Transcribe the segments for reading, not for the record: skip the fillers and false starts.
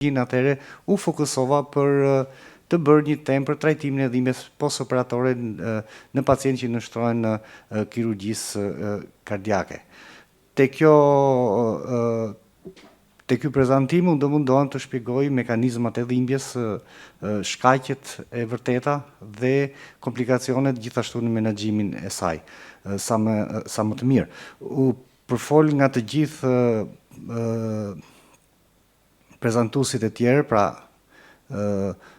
atëherë u fokusova për të bërë një temë për trajtimin e dhimbjes postoperatore në pacientë që nështrohen në kirurgjisë kardiake. Te ky prezantim unë do mundohem të shpjegoj mekanizmat e dhimbjes, shkaqet e vërteta dhe komplikacionet gjithashtu në menaxhimin e saj, sa më të mirë. U përfol nga të gjithë prezantuesit e tjerë, pra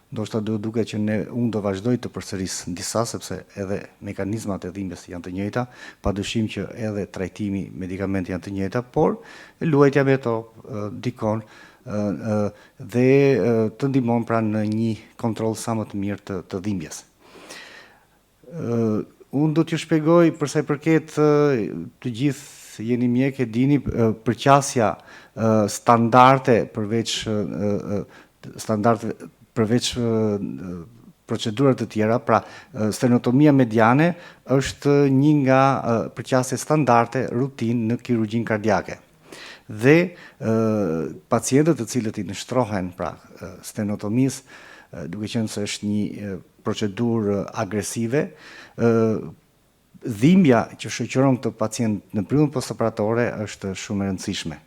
ndoshta do duket që unë do vazhdoj të përsëris disa, sepse edhe mekanizmat e dhimbjes janë të njëjta, padyshim që edhe trajtimi medikament janë të njëjta, por luajtja me to dikon dhe të ndihmon pra në një kontroll sa më të mirë të dhimbjes. Unë do t'ju shpjegoj përsa i përket të gjithë jeni mjek e dini përqasja standarde përveç procedurat të tjera, pra stenotomia mediane është një nga përqasje standarde rutin në kirurgjin kardiake. Dhe pacientët të cilët i nështrohen pra stenotomis, duke qenë se është një procedurë agresive, dhimbja që shoqëron këtë pacient në pryllën postoperatore është shumë e rëndësishme.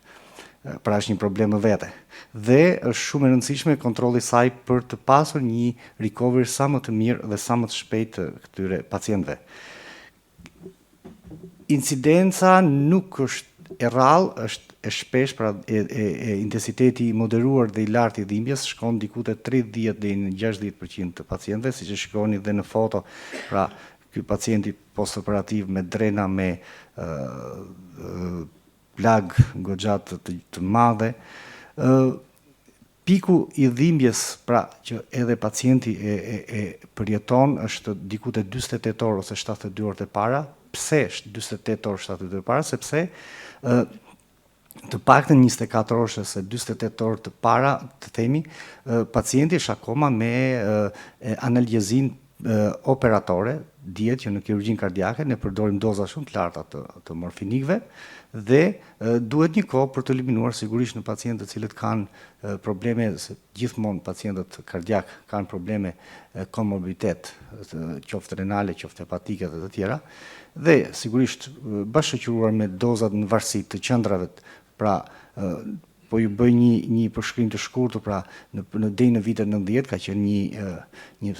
Pra është një problem më vete. Dhe është shumë e rëndësishme kontrolli saj për të pasur një recovery sa më të mirë dhe sa më të shpejt të këtyre pacientëve. Incidenca nuk është e rrallë, është e shpesh, pra intensiteti i moderuar dhe i lartë i dhimbjes shkon diku te 30 deri në 60% të pacientëve, siç e shikoni dhe në foto, pra ky pacienti postoperativ me drena me plag goxhat të madhe. Piku i dhimbjes, pra që edhe pacienti e përjeton, është diku te 48 orë ose 72 orët e para. Pse është 48 orë 72 orë e para? Sepse të paktën 24 orë ose 48 orë të para, të themi, pacienti është akoma me analgjezin operatore, dihet që në kirurgjin kardiake ne përdorim doza shumë të larta të morfinikëve dhe duhet një kohë për të eliminuar sigurisht në pacientë të cilët kanë probleme, gjithmonë pacientët kardiak kanë probleme komorbiditet, qoftë renale, qoftë hepatike dhe të tjera, dhe sigurisht bashkëqyruar me dozat në varësi të qendrave, pra po ju bëj një përshkrim të shkurtër, pra deri në vitet 90 ka qenë një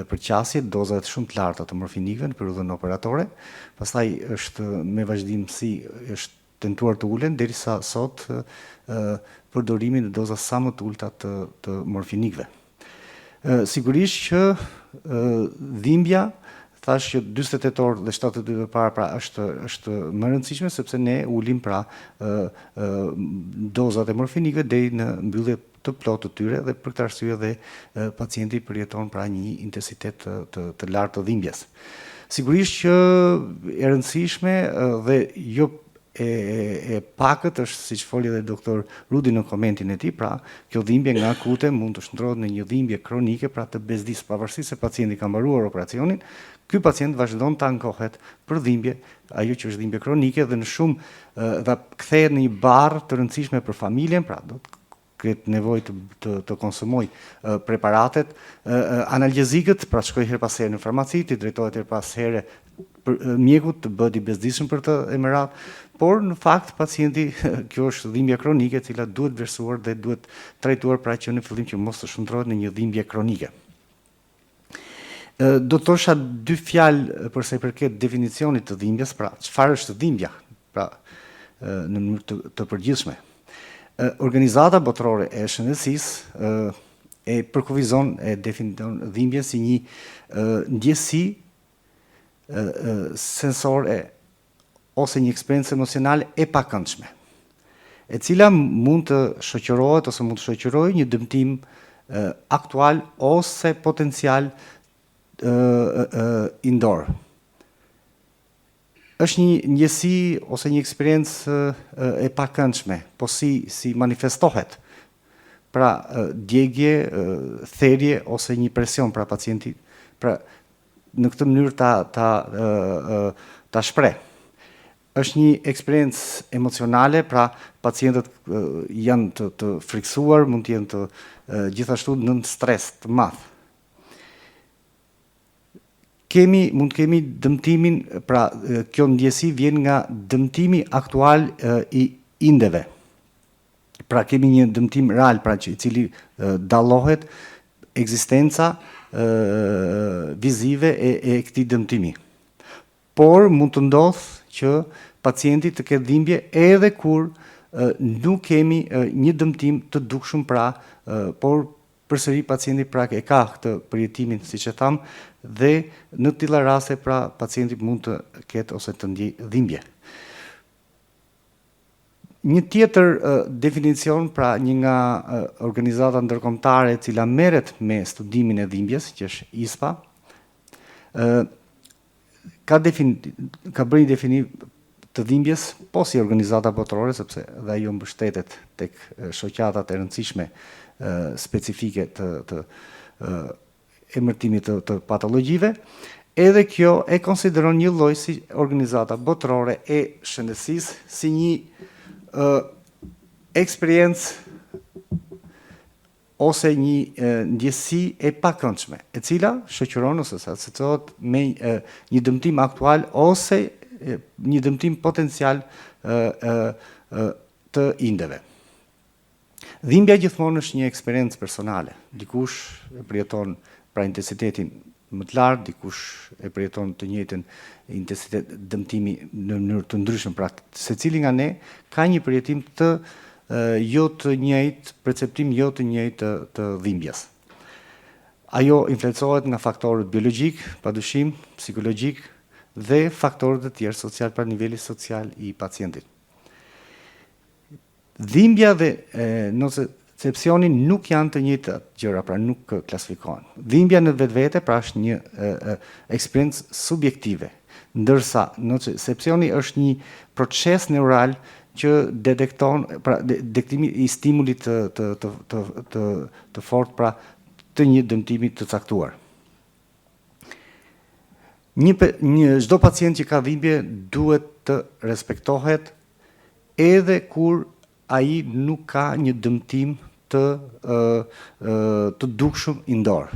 përqasje dozave shumë të larta të morfinikëve në periudhën operatore, pastaj është me vazhdimsi është tentuar të ulen derisa sot përdorimi në doza sa më të ulta të morfinikëve. Sigurisht që dhimbja, thash që 48 orë dhe 72 orë para pra është më rëndësishme sepse ne ulim pra dozat e morfinikëve deri në mbyllje të plotë të tyre dhe për këtë arsye dhe pacienti përjeton pra një intensitet të lartë të dhimbjes. Sigurisht që e rëndësishme dhe jo e pakët është, siç foli dhe doktor Rudi në komentin e tij, pra kjo dhimbje nga akute mund të shndrohet në një dhimbje kronike, pra të bezdisë, pavarësisht se pacienti ka mbaruar operacionin, ky pacient vazhdon të ankohet për dhimbje, ajo që është dhimbje kronike dhe në shumë dhe kthehet në një barrë të rëndësishme për familjen, pra do të ketë nevojë të konsumoj preparatet analgjezikët, pra shkoj her pas here në farmaci, të drejtohet her pas here mjekut të bëhet i bezdisshëm për të emerat, por në fakt pacienti, kjo është dhimbja kronike, e cila duhet vlerësuar dhe duhet trajtuar pra që në fillim që mos të shndrohet në një dhimbje kronike. Do të thosha dy fjalë përsa i përket definicionit të dhimbjes, pra çfarë është dhimbja, pra në mënyrë të përgjithshme. Organizata botërore e shëndetësisë e përkufizon e definiton dhimbjen si një ndjesi sensore ose një eksperiencë emocionale e pakëndshme, e cila mund të shoqërohet ose mund të shoqërojë një dëmtim aktual ose potencial indor. Është një ndjesi ose një eksperiencë e pakëndshme, po si manifestohet. Pra djegje, therje ose një presion pra pacienti, pra në këtë mënyrë ta shpreh. është një eksperiencë emocionale, pra pacientët janë të friksuar, mund të jenë të gjithashtu në stres të madh. Mund të kemi dëmtimin, pra kjo ndjesi vjen nga dëmtimi aktual i indeve. Pra kemi një dëmtim real, pra i cili dallohet ekzistenca vizive e këtij dëmtimi. Por mund të ndodhë që pacienti të ketë dhimbje edhe kur nuk kemi një dëmtim të dukshëm, pra, por përsëri pacienti pra e ka këtë përjetimin, siç e tham, dhe në të tilla raste pra pacienti mund të ketë ose të ndjejë dhimbje. Një tjetër definicion, pra një nga organizata ndërkombëtare e cila merret me studimin e dhimbjes, që është ISPA, ka bërë një definim të dhimbjes, po si organizata botërore, sepse dhe ajo mbështetet tek shoqatat e rëndësishme specifike të emërtimit të patologjive, edhe kjo e konsideron një lloj si organizata botërore e shëndetësisë si një eksperiencë ose një ndjesi e pakëndshme, e cila shoqëron ose asociohet me një dëmtim aktual ose një dëmtim potencial të indeve. Dhimbja gjithmonë është një eksperiencë personale. Dikush e përjeton pra intensitetin më të lartë, dikush e përjeton të njëjtën intensitet dëmtimi në mënyrë të ndryshme, pra secili nga ne ka një përjetim të jo të njëjtë, perceptim jo të njëjtë të dhimbjes. Ajo influencohet nga faktorët biologjik, padyshim, psikologjik dhe faktorët e tjerë social, pra niveli social i pacientit. Dhimbja dhe nocicepsioni nuk janë të njëjta gjëra, pra nuk klasifikohen. Dhimbja në vetvete pra është një eksperiencë subjektive, ndërsa nocicepsioni është një proces neural që detekton, pra detektimi i stimulit të fortë, pra të një dëmtimi të caktuar. Çdo pacient që ka dhimbje duhet të respektohet edhe kur ai nuk ka një dëmtim të dukshëm indor.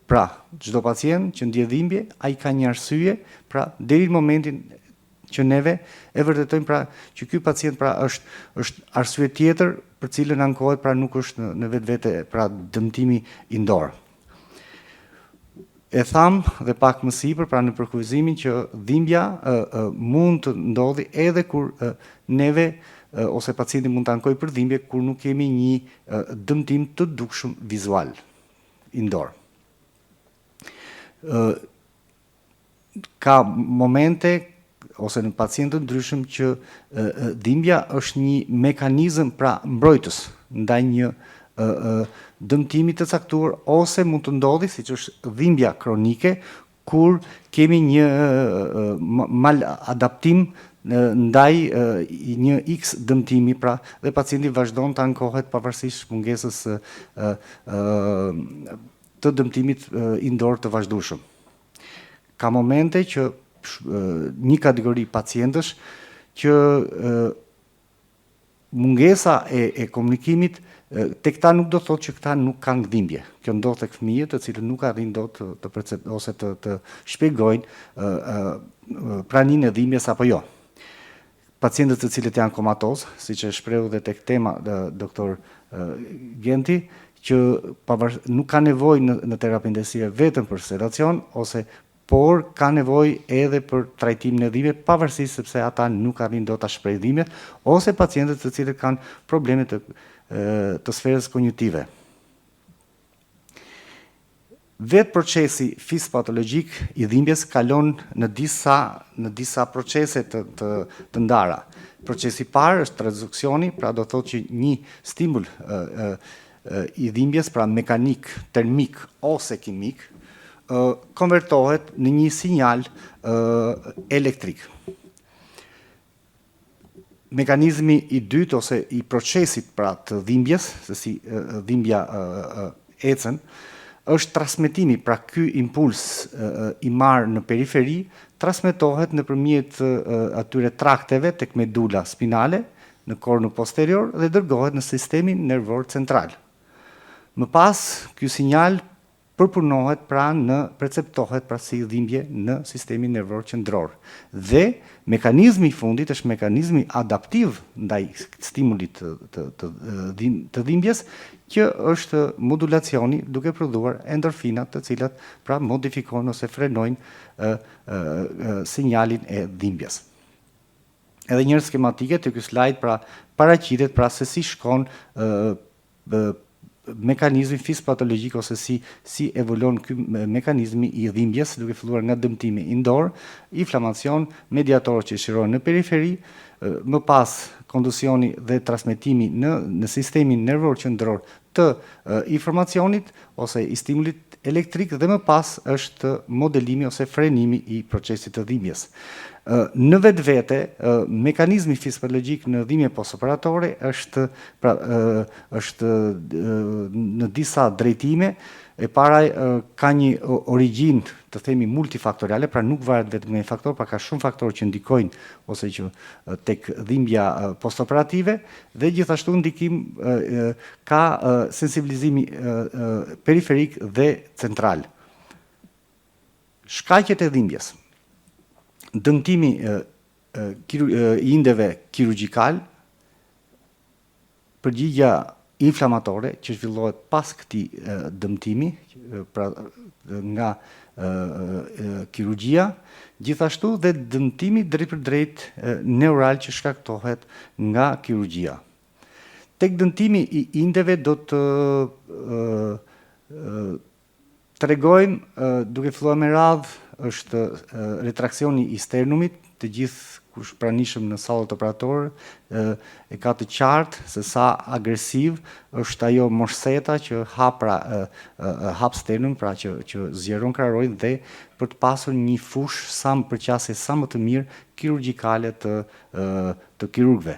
Pra, çdo pacient që ndjej dhimbje, ai ka një arsye, pra deri në momentin që neve e vërtetojmë pra që ky pacient pra është arsye tjetër për cilën ankohet, pra nuk është në vetvete pra dëmtimi indor. E tham dhe pak më sipër, pra në përkufizimin që dhimbja mund të ndodhi edhe kur neve ose pacienti mund të ankojë për dhimbje kur nuk kemi një dëmtim të dukshëm vizual indor. Ka momente ose në pacientë të ndryshëm që dhimbja është një mekanizëm pra mbrojtës ndaj një dëmtimi të caktuar, ose mund të ndodhi, siç është dhimbja kronike, kur kemi një maladaptim ndaj një X dëmtimi, pra dhe pacienti vazhdon të ankohet pavarësisht mungesës të dëmtimit indor të vazhdueshëm. Ka momente që një kategori pacientësh që mungesa e komunikimit tek ta nuk do thotë që këta nuk kanë dhimbje. Kjo ndodh tek fëmijët, të cilët nuk arrin dot të perceptojnë ose të shpjegojnë praninë e dhimbjes apo jo. Pacientët të cilët janë komatoz, siç e shprehu dhe tek tema doktor Genti, që nuk ka nevojë në terapi intensive vetëm për sedacion, por ka nevojë edhe për trajtimin e dhimbjes, pavarësisht sepse ata nuk arrin dot ta shprehë dhimbjet, ose pacientët të cilët kanë probleme të sferës konjunktive. Vetë procesi fizpatologjik i dhimbjes kalon në disa procese të ndara. Procesi i parë është transduksioni, pra do thotë që një stimul i dhimbjes, pra mekanik, termik ose kimik, konvertohet në një sinjal elektrik. Mekanizmi i dytë ose i procesit pra të dhimbjes, se si dhimbja ecën, është transmetimi, pra ky impuls i marrë në periferi, transmetohet nëpërmjet atyre trakteve tek medula spinale, në kornu posterior dhe dërgohet në sistemin nervor central. Më pas, ky sinjal përpunohet perceptohet pra si dhimbje në sistemin nervor qendror. Dhe mekanizmi i fundit është mekanizmi adaptiv ndaj stimulit të dhimbjes, që është modulacioni duke prodhuar endorfinat, të cilat pra modifikojnë ose frenojnë sinjalin e dhimbjes. Edhe një skematike të ky slajd pra paraqitet pra se si shkon mekanizmi fizpatologjik ose si evolon ky mekanizmi i dhimbjes, duke filluar nga dëmtimi indor, inflamacion, mediator që shirojnë në periferi, më pas kondusioni dhe transmetimi në sistemin nervor qendror të informacionit ose i stimulit elektrik, dhe më pas është modelimi ose frenimi i procesit të dhimbjes. Në vetvete, mekanizmi fizpatologjik në dhimbje postoperatore është në disa drejtime. E para ka një origjinë, të themi, multifaktoriale, pra nuk varet vetëm nga një faktor, pra ka shumë faktorë që ndikojnë ose që tek dhimbja postoperative, dhe gjithashtu ndikim ka sensibilizimi periferik dhe central. Shkaqet e dhimbjes. Dëmtimi i indeve kirurgjikal, përgjigja inflamatore që zhvillohet pas këtij dëmtimi, pra nga kirurgjia, gjithashtu dhe dëmtimi drejtpërdrejt neural që shkaktohet nga kirurgjia. Tek dëmtimi i indeve do të tregojmë, duke filluar me radhë, është retraksioni i sternumit. Të gjithë kush pranishëm në sallat operatore e ka të qartë se sa agresiv është ajo morseta që hap sternum, pra që zgjeron krarojnë, dhe për të pasur një fushë sa më përqasje sa më të mirë kirurgjikale të kirurgëve.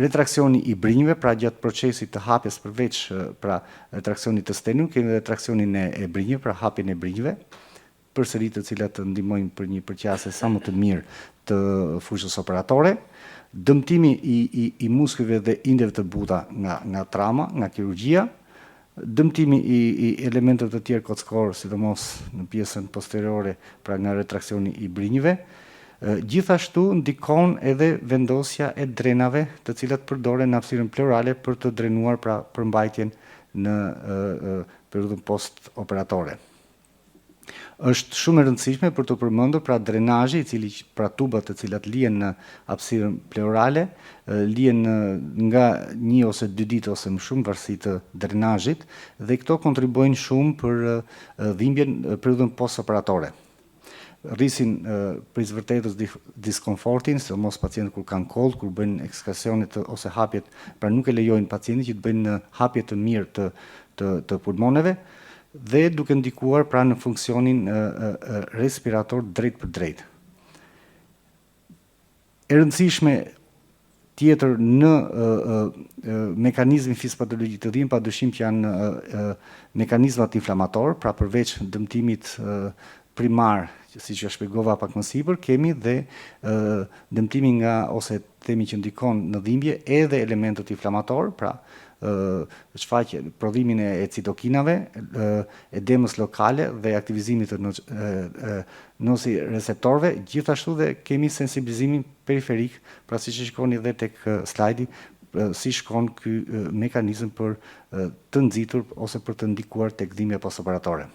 Retraksioni i brinjve, pra gjatë procesit të hapjes përveç pra retraksionit të sternum, kemi retraksionin e brinjve, pra hapjen e brinjve, përsëri të cilat të ndihmojnë për një përqasje sa më të mirë të fushës operatore, dëmtimi i muskujve dhe indeve të buta nga trauma, nga kirurgjia, dëmtimi i elementeve të tjerë kockor, sidomos në pjesën posteriore, pra nga retraksioni i brinjve. Gjithashtu ndikon edhe vendosja e drenave, të cilat përdoren në hapësirën pleurale për të drenuar pra përmbajtjen në periudhën post-operatore. Është shumë e rëndësishme për të përmendur pra drenazhi, i cili pra tubat të cilat lihen në hapësirën pleurale, lihen nga 1 ose 2 ditë ose më shumë varësi të drenazhit, dhe këto kontribuojnë shumë për dhimbjen periudhën postoperatore. Rrisin prej vërtetës diskomfortin, sidomos pacientët kur kanë koll, kur bëjnë ekskasionet ose hapjet, pra nuk e lejojnë pacientit që të bëjnë hapje të mirë të pulmoneve, dhe duke ndikuar pra në funksionin respirator drejt për drejt. E rëndësishme tjetër në mekanizmin fizpatologjik të dhimbjes, padyshim që janë mekanizmat inflamator, pra përveç dëmtimit primar, siç ja shpjegova pak më sipër, kemi dhe dëmtimi nga ose themi që ndikon në dhimbje edhe elementët inflamator, pra shfaqje prodhimin e citokinave, edemës lokale dhe aktivizimit të nociceptorëve, gjithashtu dhe kemi sensibilizimin periferik, pra siç e shikoni edhe tek slajdi, si shkon ky mekanizëm për të nxitur ose për të ndikuar tek dhimbja postoperatore.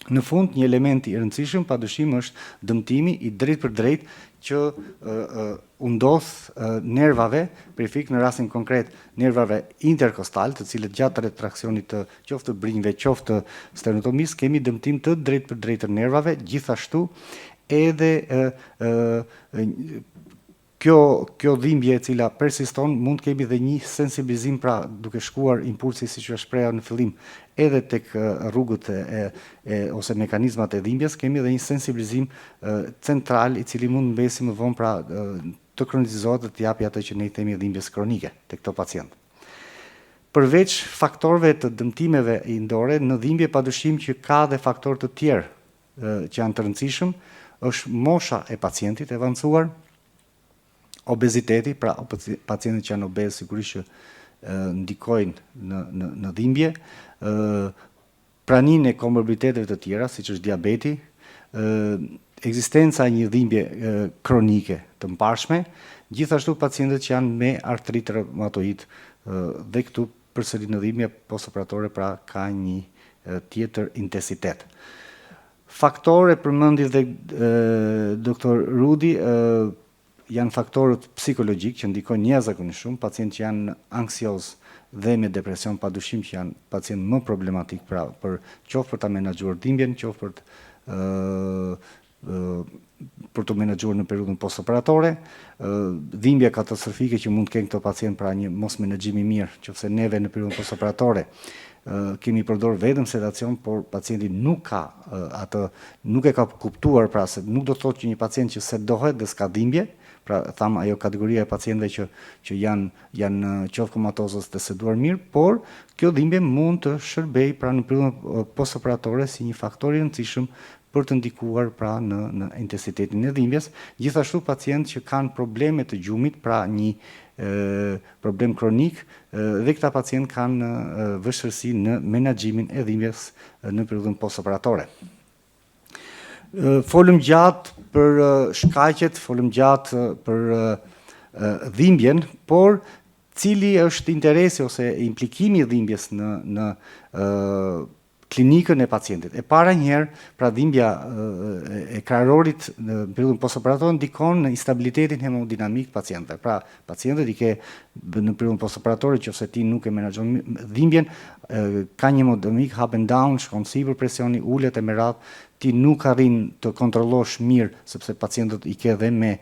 Në fund, një element i rëndësishëm padyshim është dëmtimi i drejt për drejt që u ndodh nervave perifik, në rastin konkret nervave interkostal, të cilët gjatë retraksionit të qoftë brinjve, qoftë sternotomis, kemi dëmtim të drejt për drejt të nervave, gjithashtu edhe kjo dhimbje e cila persiston, mund kemi dhe një sensibilizim, pra duke shkuar impulsi, siç ju shpreha në fillim, edhe tek rrugët ose mekanizmat e dhimbjes, kemi edhe një sensibilizim central, i cili mund mbesi më vonë pra të kronizohet dhe të japi atë që ne i themi dhimbjes kronike tek këto pacientë. Përveç faktorëve të dëmtimeve indore, në dhimbje padyshim që ka dhe faktorë të tjerë që janë të rëndësishëm, është mosha e pacientit e avancuar, obeziteti, pra pacientët që janë obez sigurisht që ndikojnë në dhimbje, praninë e komorbiditeteve të tjera, siç është diabeti, ekzistenca e një dhimbje kronike të mbarshme, gjithashtu pacientët që janë me artrit reumatoid dhe këtu përsëri në dhimbje postoperatore pra ka një tjetër intensitet. Faktore përmendi dhe doktor Rudi janë faktorët psikologjik që ndikojnë jashtëzakonisht shumë, pacientë që janë anksioz dhe me depresion padyshim që janë pacientë më problematik pra qoftë për ta menaxhuar dhimbjen, qoftë për të menaxhuar në periudhën postoperatore, dhimbja katastrofike që mund të kenë këto pacientë pra një mos menaxhim i mirë, qofse neve në periudhën postoperatore kemi përdor vetëm sedacion, por pacienti nuk e ka kuptuar, pra se nuk do të thotë që një pacient që sedohet dhe s'ka dhimbje, pra tham ajo kategoria e pacientëve që janë qoftë komatozës të seduar mirë, por kjo dhimbje mund të shërbej pra në periudhën postoperatore si një faktor i rëndësishëm për të ndikuar pra në intensitetin e dhimbjes. Gjithashtu pacientë që kanë probleme të gjumit, pra një problem kronik, dhe këta pacientë kanë vështirësi në menaxhimin e dhimbjes në periudhën postoperatore. Folëm gjatë për shkaqet, folëm gjatë për dhimbjen, por cili është interesi ose implikimi i dhimbjes në klinikën e pacientit. E para njëherë, pra dhimbja e krarorit në periudhën postoperatore ndikon në instabilitetin hemodinamik të pacientëve. Pra, pacientët i ke në periudhën postoperatore, nëse ti nuk e menaxhon dhimbjen, ka një hemodinamik up and down, shkon sipër presioni, ulet e me radhë, ti nuk arrin të kontrollosh mirë, sepse pacientët i ke dhe me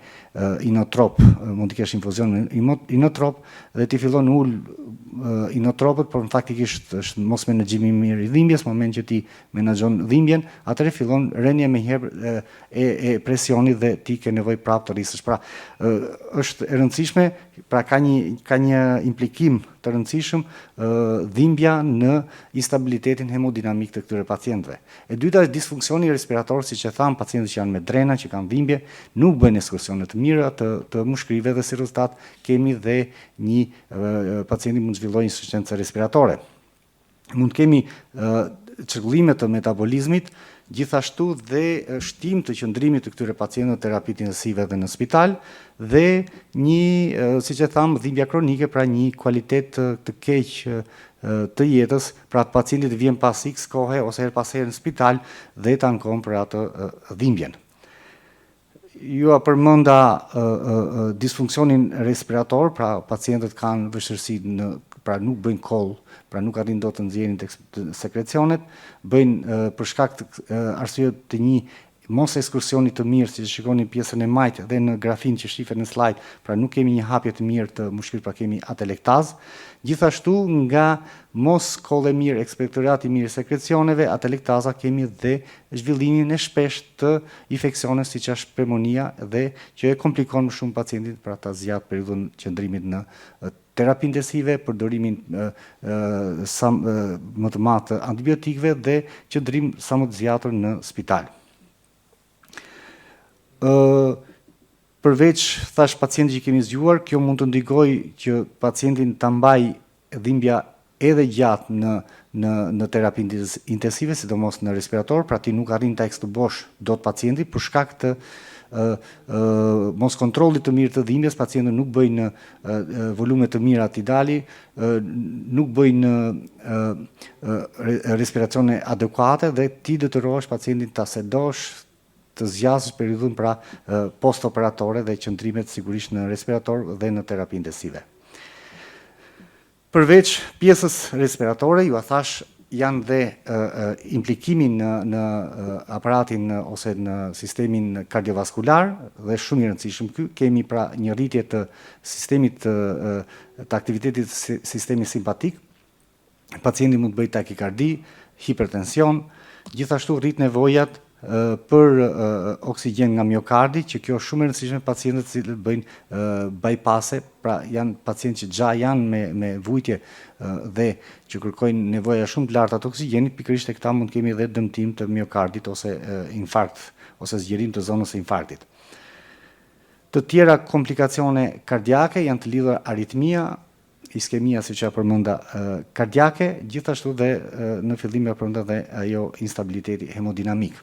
inotrop, mund të kesh infuzion me inotrop, dhe ti fillon ul inotropët, por në faktikisht është mos menaxhimi i mirë i dhimbjes, në moment që ti menaxhon dhimbjen, atëherë fillon rënja me herë e presionit dhe ti ke nevojë prapë të rrisësh. Pra, është e rëndësishme, pra ka një implikim të rëndësishëm dhimbja në instabilitetin hemodinamik të këtyre pacientëve. E dyta është disfunksioni respirator, siç e tham, pacientët që janë me drena, që kanë dhimbje, nuk bëjnë ekskursione të mira të mushkërive dhe si rezultat kemi dhe një pacienti mund të zhvillojë insuficiencë respiratore. Mund kemi çrregullime të metabolizmit, gjithashtu dhe shtim të qëndrimit të këtyre pacientëve në terapitë intensive dhe në spital, dhe një, siç e tham, dhimbja kronike, pra një kualitet të keq të jetës, pra pacientit vjen pas X kohe ose her pas herë në spital dhe ta ankon për atë dhimbjen. Ju përmenda disfunksionin respirator, pra pacientët kanë vështirësi pra nuk bëjnë koll, pra nuk arrin dot të nxjerrin sekrecionet, bëjnë për shkak të arsye të një mos ekskursionit të mirë, si që shikoni pjesën e majtë dhe në grafin që shifet në slide, pra nuk kemi një hapje të mirë të mushkërit, pra kemi atelektaz. Gjithashtu nga mos kolle mirë, ekspektorat i mirë sekrecioneve, atelektaza kemi dhe zhvillimin e shpesh të infeksiones si që është pneumonia dhe që e komplikon më shumë pacientit pra ta zgjat periudhën qëndrimit në terapi intensive, përdorimin më të madh të antibiotikëve dhe qëndrim sa më të zgjatur në spital. Përveç thash pacientit që kemi zgjuar, kjo mund të ndikojë që pacientin ta mbaj dhimbja edhe gjatë në terapi intensive, sidomos në respirator, pra ti nuk arrin ta ekstubosh dot pacientin për shkak të mos kontrollit të mirë të dhimbjes, pacientët nuk bëjnë volume të mira antidali, nuk bëjnë respiracione adekuate dhe ti detyrohesh pacientin ta sedosh, të zgjasësh periudhën pra postoperatore dhe qëndrimet sigurisht në respirator dhe në terapi intensive. Përveç pjesës respiratore, ju a thash, janë dhe implikimi në aparatin ose në sistemin kardiovaskular dhe shumë i rëndësishëm ky, kemi pra një rritje të sistemit të aktivitetit sistemi simpatik, pacienti mund të bëjë takikardi, hipertension, gjithashtu rrit nevojat për oksigjen nga miokardi, që kjo është shumë e rëndësishme pacientët që bëjnë bypasse, pra janë pacientë që gja janë me vujtje dhe që kërkojnë nevoja shumë të larta të oksigjenit, pikërisht e këta mund kemi edhe dëmtim të miokardit ose infarkt, ose zgjerim të zonës së infarktit. Të tjera komplikacione kardiake janë të lidhura aritmia, iskemia, siç ja përmenda, kardiake, gjithashtu dhe në fillim ja përmenda dhe ajo instabiliteti hemodinamik.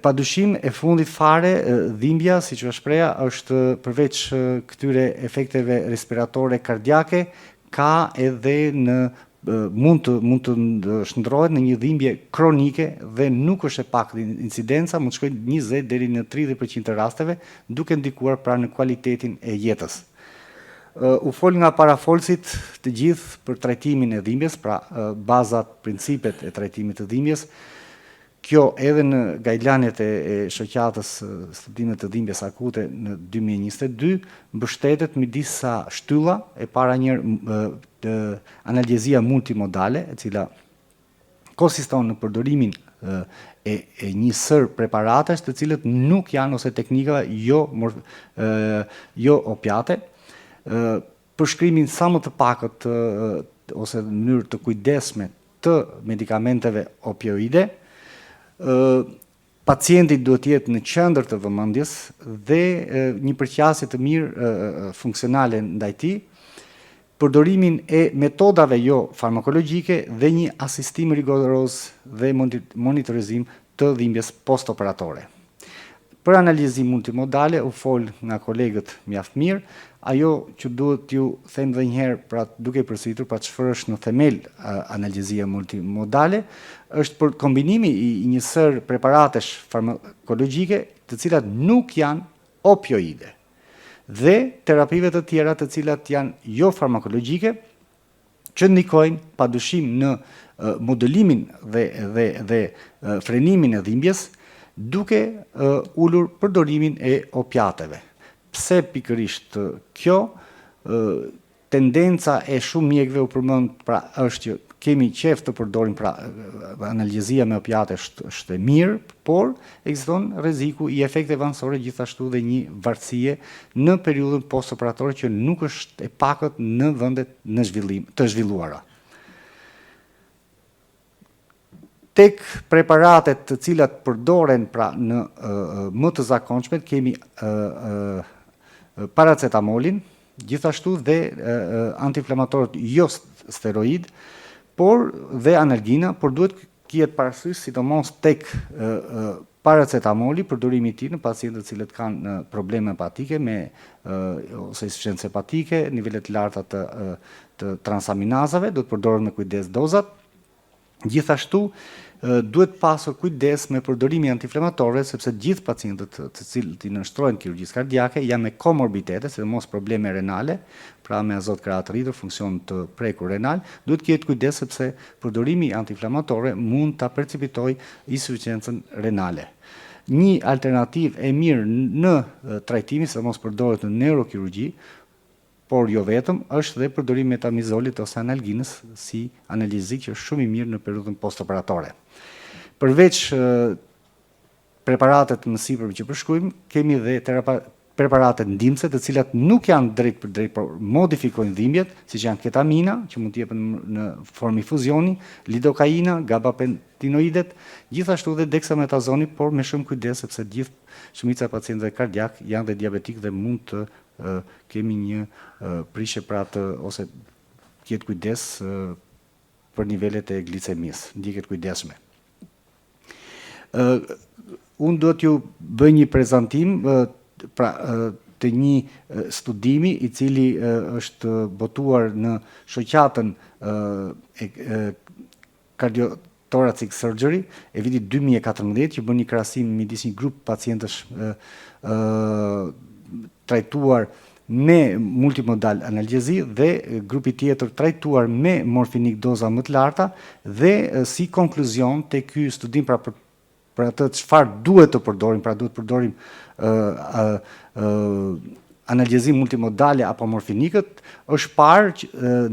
Padyshim e fundit fare, dhimbja, siç u shpreha, është përveç këtyre efekteve respiratore kardiake, ka edhe mund të shndrohet në një dhimbje kronike dhe nuk është e pakë incidenca, mund të shkojë 20 deri në 30% të rasteve, duke ndikuar pra në kualitetin e jetës. U fol nga parafolësit të gjithë për trajtimin e dhimbjes, pra bazat, principet e trajtimit të dhimbjes. Kjo edhe në guideline-et e shoqatës studimet të dhimbjes akute në 2022 mbështetet me disa shtylla, e para njërë analgezia multimodale, e cila konsiston në përdorimin e një sër preparatesh të cilët nuk janë ose teknikave jo opiate, përshkrimin sa më të pakët ose në mënyrë të kujdesme të medikamenteve opioide. Pacienti duhet jetë në qendër të vëmendjes dhe një përqasje të mirë funksionale ndaj tij, përdorimin e metodave jo farmakologjike dhe një asistim rigoroz dhe monitorizim të dhimbjes postoperatore. Për analizim multimodale u fol nga kolegët mjaft mirë, ajo që duhet t'ju them edhe një herë, pra duke përsëritur, pra çfarë është në themel analgezia multimodale, është për kombinimi i një sër preparatesh farmakologjike të cilat nuk janë opioide dhe terapive të tjera të cilat janë jo farmakologjike, që ndikojnë padyshim në modelimin dhe frenimin e dhimbjes, duke ulur përdorimin e opiateve. Pse pikërisht kjo? Tendenca e shumë mjekëve u përmend, pra është që kemi qef të përdorim, pra analgezia me opiate është e mirë, por ekziston rreziku i efekteve anësore, gjithashtu dhe një varësie në periudhën postoperatore që nuk është e pakët në vendet të zhvilluara. Tek preparatet të cilat përdoren pra në më të zakonshmet kemi paracetamolin, gjithashtu dhe antiinflamatorët jo steroid, por dhe analgina, por duhet kihet parasysh sidomos tek paracetamoli, përdorimi i tij në pacientët të cilët kanë probleme hepatike ose insufisiencë hepatike, nivele të larta të transaminazave, duhet përdoren me kujdes dozat. Gjithashtu duhet pasur kujdes me përdorimi antiinflamatorëve, sepse gjithë pacientët të cilët i nënshtrohen kirurgjisë kardiake janë me komorbiditete, sidomos probleme renale, pra me azot krahat të rritur, funksion të prekur renal, duhet ketë kujdes sepse përdorimi antiinflamatorëve mund ta precipitojë insufisiencën renale. Një alternativë e mirë në trajtimin, sidomos përdoret në neurokirurgji, por jo vetëm, është dhe përdorimi metamizolit ose analginës si analgezik që është shumë i mirë në periudhën postoperatore. Përveç preparatet më sipër që përshkruajmë, kemi dhe preparatet ndihmëse, të cilat nuk janë drejt për drejt, por modifikojnë dhimbjet, siç janë ketamina, që mund të jepen në formë infuzioni, lidokaina, gabapentinoidet, gjithashtu dhe dexametazoni, por me shumë kujdes sepse shumica e pacientëve kardiak janë dhe diabetik dhe mund të kemi një prishje ose ketë kujdes për nivelet e glicemisë, ndjeket kujdesshme. Unë do t'ju bëj një prezantim të një studimi i cili është botuar në shoqatën Cardiothoracic Surgery e vitit 2014, që bën një krahasim midis një grup pacientësh trajtuar me multimodal analgezi dhe grupi tjetër trajtuar me morfinik doza më të larta, dhe si konkluzion të ky studim për atë çfarë duhet të përdorim, pra duhet të përdorim analgezi multimodale apo morfinikët, është parë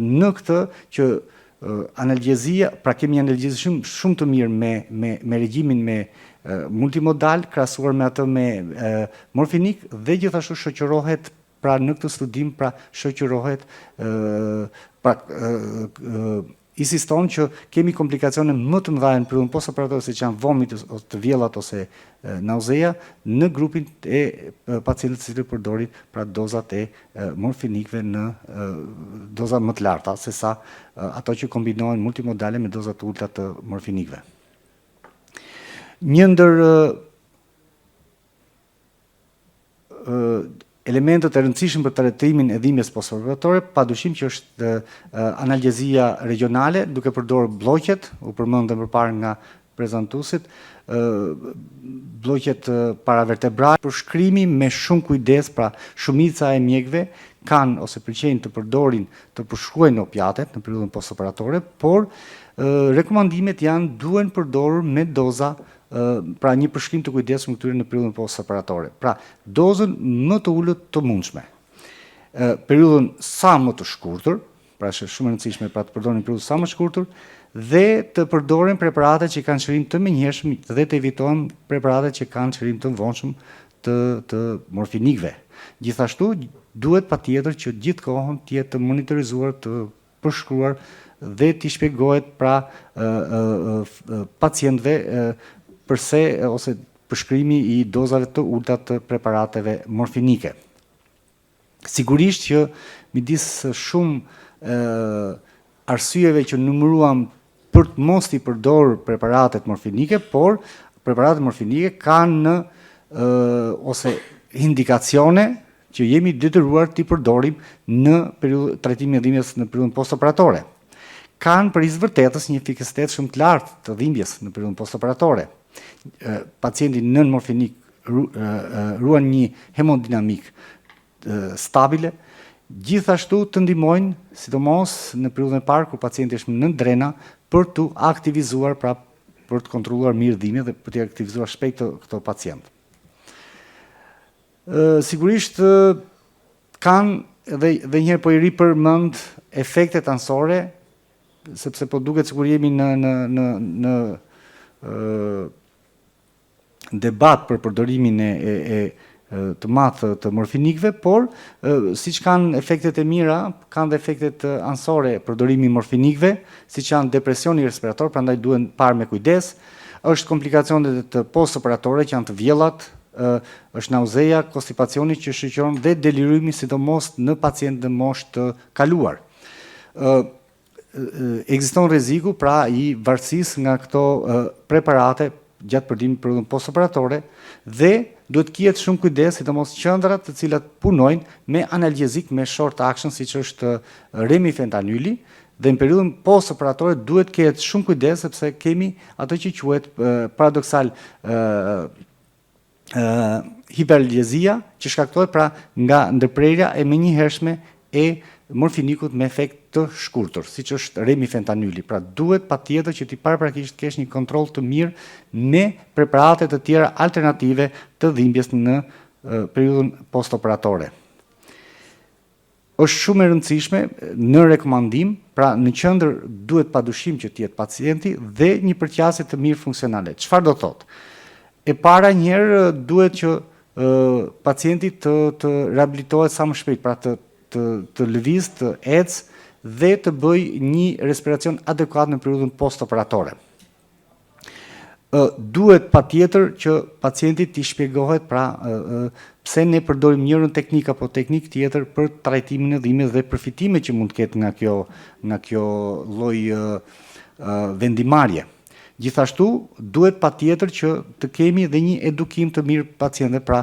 në këtë që analgjezia, pra kemi analgjezi shumë të mirë me regjimin me multimodal, krahasuar me atë me morfinik, dhe gjithashtu shoqërohet, pra në këtë studim, pra shoqërohet, insiston që kemi komplikacione më të mëdha në periudhën postoperatore, siç janë vomit ose të vjellat ose nauzea, në grupin e pacientëve të cilët përdorin pra dozat e morfinikëve në doza më të larta se sa ato që kombinohen multimodale me doza të ulta të morfinikëve. Një ndër elementet e rëndësishëm për trajtimin e dhimbjes postoperatore, padyshim që është analgjezia regionale, duke përdorur bllokjet, u përmendën përpara nga prezantuesit, bllokjet paravertebrale, përshkrimi me shumë kujdes, pra shumica e mjekëve kanë ose pëlqejnë të përdorin, të përshkruajnë opiatet në periudhën postoperatore, por rekomandimet duhen përdorur me doza, pra një përshkrim të kujdesshëm këtyre në periudhën postoperatore. Pra, dozën më të ulët të mundshme. Periudhën sa më të shkurtër, pra është shumë e rëndësishme pra të përdorin periudhën sa më shkurtër, dhe të përdoren preparate që kanë qëllim të menjëhershëm dhe të evitohen preparate që kanë qëllim të vonshëm të morfinikëve. Gjithashtu duhet patjetër që gjithkohën të jetë monitorizuar, të përshkruar dhe t'i shpjegohet pra pacientëve përse ose përshkrimi i dozave të ulta të preparateve morfinike. Sigurisht që midis shumë arsyeve që numëruam për të mos i përdorur preparatet morfinike, por preparatet morfinike kanë ose indikacione që jemi detyruar t'i përdorim në trajtimin e dhimbjes në periudhën postoperatore. Kanë për vërtetës një efikasitet shumë të lartë të dhimbjes në periudhën postoperatore. Pacienti nën morfinik ruan një hemodinamik stabile, gjithashtu të ndihmojnë, sidomos në periudhën e parë kur pacienti është nën drena, për të aktivizuar, pra për të kontrolluar mirë dhimbjen dhe për të aktivizuar shpejt këto pacient. Sigurisht kanë dhe njëherë po i ripërmend efektet anësore, sepse po duket sikur jemi në debat për përdorimin të madh të morfinikëve, por siç kanë efektet e mira, kanë dhe efektet anësore përdorimi i morfinikëve, siç janë depresioni respirator, prandaj duhen parë me kujdes, është komplikacionet të postoperatore që janë të vjellat, është nauzea, konstipacioni që shoqëron dhe delirimi, sidomos në pacientë në moshë të kaluar. Ekziston rreziku pra i varësisë nga këto preparate gjatë përdimit periudhën postoperatore dhe duhet kihet shumë kujdes, sidomos qendrat të cilat punojnë me analgjezik me short action, siç është remifentanyli, dhe në periudhën postoperatore duhet kihet shumë kujdes sepse kemi ato që quhet paradoksal hiperalgjezia, që shkaktohet pra nga ndërprerja e menjëhershme e morfinikut me efekt të shkurtër, siç është remifentanyli. Pra duhet patjetër që ti paraprakisht kesh një kontroll të mirë me preparate të tjera alternative të dhimbjes në periudhën postoperatore. Është shumë e rëndësishme në rekomandim, pra në qendër duhet padyshim që të jetë pacienti dhe një përqasje të mirë funksionale. Çfarë do thotë? E para njëherë duhet që pacienti të rehabilitohet sa më shpejt, pra të lëviz, të ecë dhe të bëj një respiracion adekuat në periudhën postoperatore. Duhet patjetër që pacientit t'i shpjegohet pra pse ne përdorim njërin teknik apo teknik tjetër për trajtimin e dhimbjes dhe përfitimet që mund të ketë nga kjo lloj vendimarrje. Gjithashtu duhet patjetër që të kemi dhe një edukim të mirë pacientëve, pra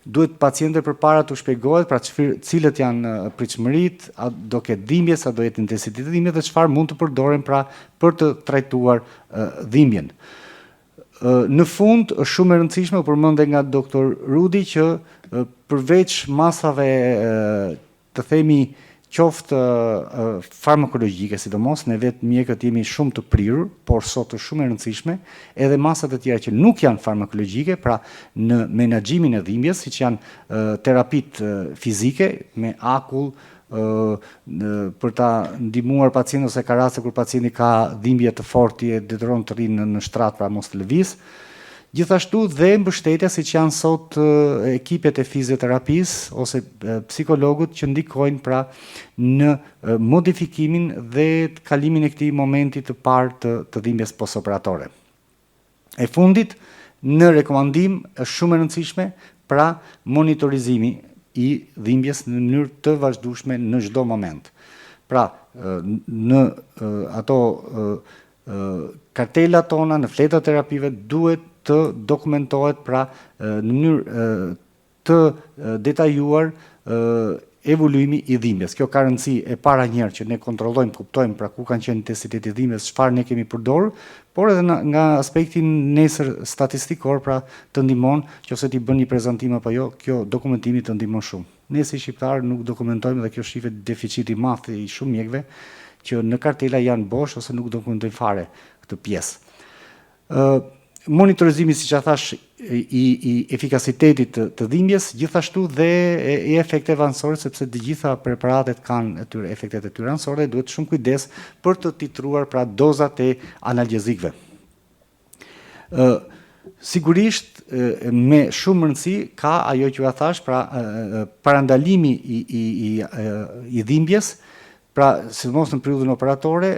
duhet pacientët përpara të shpjegohet pra cilët janë pritshmëritë, a do ketë dhimbje, sa do jetë intensiteti i dhimbjes dhe çfarë mund të përdoren pra për të trajtuar dhimbjen. Në fund është shumë e rëndësishme, u përmendë nga doktor Rudi, që përveç masave të themi qoftë farmakologjike, sidomos, ne vetë mjekët jemi shumë të prirur, por sot është shumë e rëndësishme, edhe masat e tjera që nuk janë farmakologjike, pra në menaxhimin e dhimbjes, siç janë terapitë fizike, me akull, për ta ndihmuar pacientin ose ka raste kur pacienti ka dhimbje të fortë e detyron të rrinë në shtrat pra mos të lëviz. Gjithashtu dhe mbështetja siç janë sot ekipet e fizioterapisë ose psikologët që ndikojnë pra në modifikimin dhe kalimin e këtij momenti të parë të dhimbjes postoperatore. E fundit, në rekomandim është shumë e rëndësishme pra monitorizimi i dhimbjes në mënyrë të vazhdueshme në çdo moment. Pra, në ato kartelat tona, në fletat terapive duhet të dokumentohet pra në mënyrë të detajuar evoluimi i dhimbjes. Kjo ka rëndësi e para njëherë që ne kontrollojmë, kuptojmë pra ku kanë qenë intensiteti i dhimbjes, çfarë ne kemi përdorur, por edhe nga aspekti nesër statistikor pra të ndihmon nëse ti bën një prezantim apo jo, kjo dokumentimi të ndihmon shumë. Ne si shqiptarë nuk dokumentojmë dhe kjo shifet deficiti i madh i shumë mjekëve që në kartela janë bosh ose nuk dokumentojnë fare këtë pjesë. Monitorizimi, siç ja thash, i efikasitetit të dhimbjes, gjithashtu dhe i efekteve anësore, sepse të gjitha preparatet kanë efektet e tyre anësore, duhet shumë kujdes për të titruar pra dozat e analgjezikëve. Sigurisht me shumë rëndësi ka ajo që ja thash, pra parandalimi i dhimbjes, pra sidomos në periudhën operatore.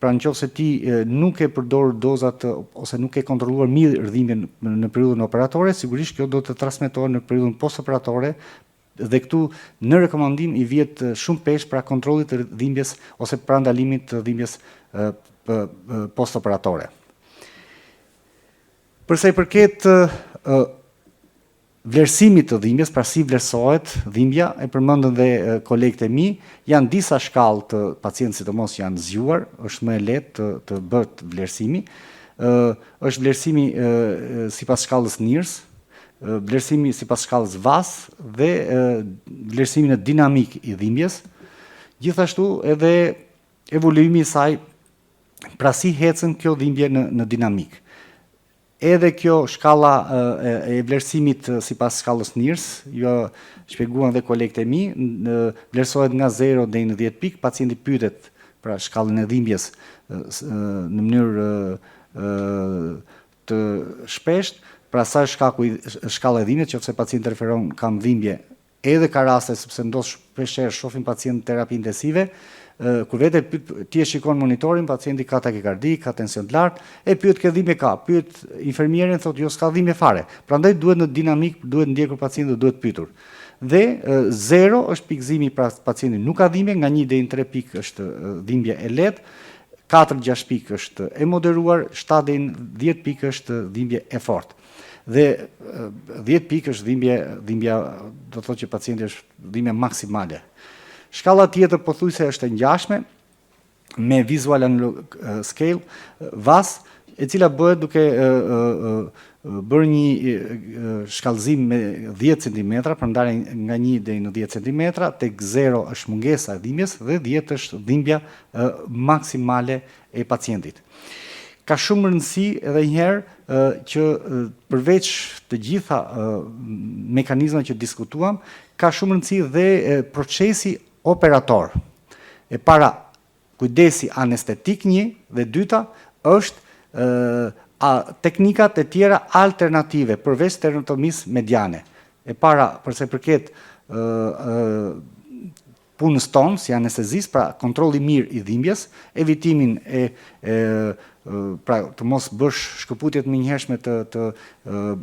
Pra nëse ti nuk e përdor dozat ose nuk e kontrolluar mirë dhimbjen në periudhën operatore, sigurisht kjo do të transmetohet në periudhën postoperatore dhe këtu në rekomandim i vihet shumë pesh pra kontrollit të dhimbjes ose parandalimit të dhimbjes postoperatore. Përsa i përket vlerësimit të dhimbjes, pra si vlerësohet dhimbja, e përmendën dhe kolegët e mi, janë disa shkallë të pacientë sidomos që janë zgjuar, është më e lehtë të bëhet vlerësimi. Është vlerësimi sipas shkallës NIRS, vlerësimi sipas shkallës VAS dhe vlerësimi në dinamik i dhimbjes. Gjithashtu edhe evoluimi i saj, pra si ecën kjo dhimbje në dinamik. Edhe kjo shkalla e vlerësimit sipas shkallës NIRS, jo shpjeguan dhe kolegët e mi, vlerësohet nga 0 deri në 10 pikë, pacienti pyetet pra shkallën e dhimbjes në mënyrë të shpeshtë, pra sa është shkalla e dhimbjes, nëse pacienti referon kam dhimbje, edhe ka raste sepse ndos shpeshherë shohim pacientë terapi intensive, kur vete ti e shikon monitorin, pacienti ka takikardi, ka tension të lartë, e pyet ke dhimbje ka, pyet infermierin, thotë jo s'ka dhimbje fare. Prandaj duhet në dinamik, duhet ndjekur pacientin, duhet pyetur. Dhe 0 është pikëzimi pra pacienti nuk ka dhimbje, nga 1 deri në 3 pikë është dhimbje e lehtë, 4-6 pikë është e moderuar, 7 deri në 10 pikë është dhimbje e fortë. Dhe 10 pikë është dhimbja, do të thotë që pacienti është dhimbja maksimale. Shkalla tjetër pothuajse është e ngjashme me Visual Analog Scale VAS, e cila bëhet duke bërë një shkallëzim me 10 cm, përndarje nga 1 deri në 10 cm, tek 0 është mungesa e dhimbjes dhe 10 është dhimbja maksimale e pacientit. Ka shumë rëndësi edhe njëherë që përveç të gjitha mekanizmat që diskutuam, ka shumë rëndësi dhe procesi operator. E para, kujdesi anestetik 1 dhe dyta është teknikat e tjera alternative përveç sternotomisë mediane. E para, përse përket punës tonë si anestezist, pra kontrolli mirë i dhimbjes, evitimin pra të mos bësh shkëputjet më njëhershme të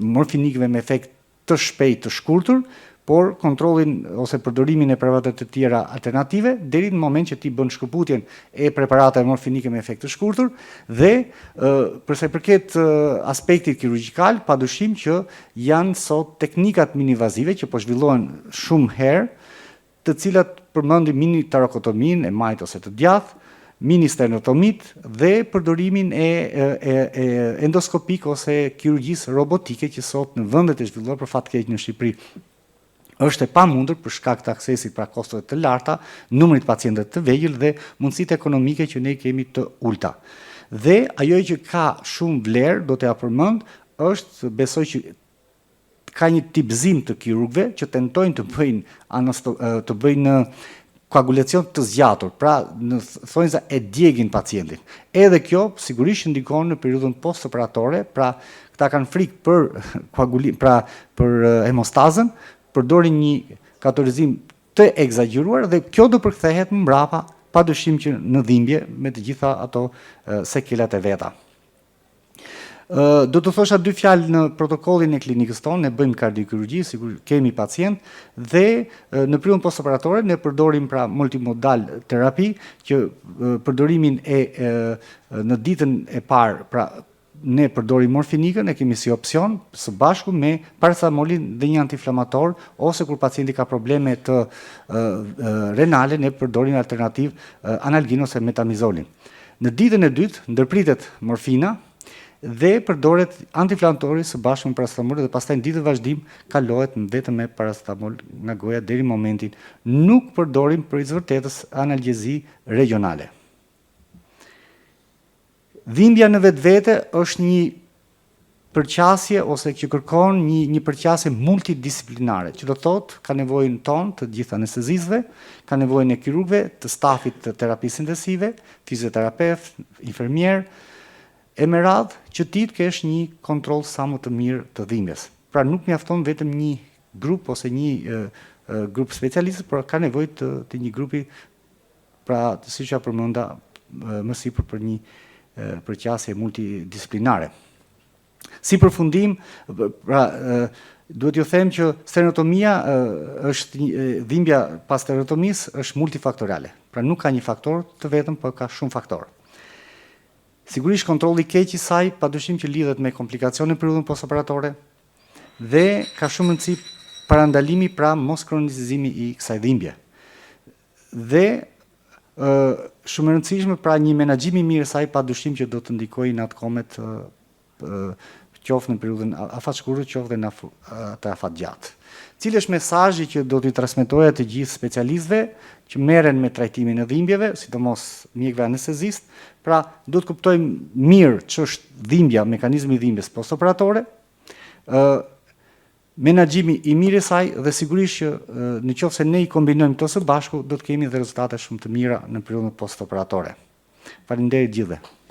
morfinikëve me efekt të shpejt të shkurtër, por kontrollin ose përdorimin e preparateve të tjera alternative deri në moment që ti bën shkëputjen e preparateve morfinike me efekt të shkurtër dhe përsa i përket aspektit kirurgjikal, padyshim që janë sot teknikat minivazive që po zhvillohen shumë herë, të cilat përmendim mini tarokotomin e majt ose të djathtë, mini sternotomit dhe përdorimin e endoskopik ose kirurgjisë robotike që sot në vendet e zhvilluara për fat keq në Shqipëri është e pamundur për shkak të aksesit pra kostove të larta, numrit pacientëve të vegjël dhe mundësitë ekonomike që ne kemi të ulta. Dhe ajo që ka shumë vlerë, do t'ja përmend, është besoj që ka një tipzim të kirurgëve që tentojnë të bëjnë koagulacion të zgjatur, pra në thonjza e djegin pacientin. Edhe kjo sigurisht ndikon në periudhën postoperatore, pra këta kanë frikë për hemostazën, përdorin një katorizim të egzageruar dhe kjo do përkthehet më mbrapa, padyshim që në dhimbje me të gjitha ato sekelat e veta. Do të thosha 2 fjalë në protokollin e klinikës tonë, ne bëjmë kardiokirurgji, sigur kemi pacient dhe në periudhën postoperatore ne përdorim pra multimodal terapi, që përdorimin në ditën e parë, pra ne përdorim morfinikën, e kemi si opsion së bashku me paracetamolin dhe një antiinflamator, ose kur pacienti ka probleme të renale, ne përdorim alternativ analgin ose metamizolin. Në ditën e dytë ndërpritet morfina dhe përdoret antiinflamatori së bashku me paracetamol dhe pastaj në ditën e vazhdim kalohet vetëm me paracetamol nga goja deri në momentin. Nuk përdorim për vërtetës analgjezi regionale. Dhimbja në vetvete është një përqasje ose që kërkon një përqasje multidisciplinare, që do thotë ka nevojën tonë të gjithë anestezistëve, ka nevojën e kirurgëve, të stafit të terapisë intensive, fizioterapeut, infermier, e me radhë që ti të kesh një kontroll sa më të mirë të dhimbjes. Pra nuk mjafton vetëm një grup ose një grup specialistës, por ka nevojë të një grupi, pra siç ja përmenda më sipër, për një përqasje multidisciplinare. Si përfundim, pra duhet ju them që sternotomia dhimbja pas sternotomisë është multifaktoriale. Pra nuk ka një faktor të vetëm, por ka shumë faktorë. Sigurisht kontrolli keq i saj padyshim që lidhet me komplikacione në periudhën postoperatore dhe ka shumë rëndësi parandalimi, pra mos kronicizimi i kësaj dhimbje. Dhe shumë e rëndësishme, pra një menaxhim i mirë i saj padyshim që do të ndikojë në atë komet qoftë në periudhën afatshkurtër, qoftë në atë afatgjatë. Cili është mesazhi që do t'i transmetoja të gjithë specialistëve që merren me trajtimin e dhimbjeve, sidomos mjekëve anestezist, pra do të kuptojmë mirë ç'është dhimbja, mekanizmi i dhimbjes postoperatore, menaxhimi i mirë i saj dhe sigurisht që nëse ne i kombinojmë këto së bashku, do të kemi dhe rezultate shumë të mira në periudhën postoperatore. Faleminderit gjithëve.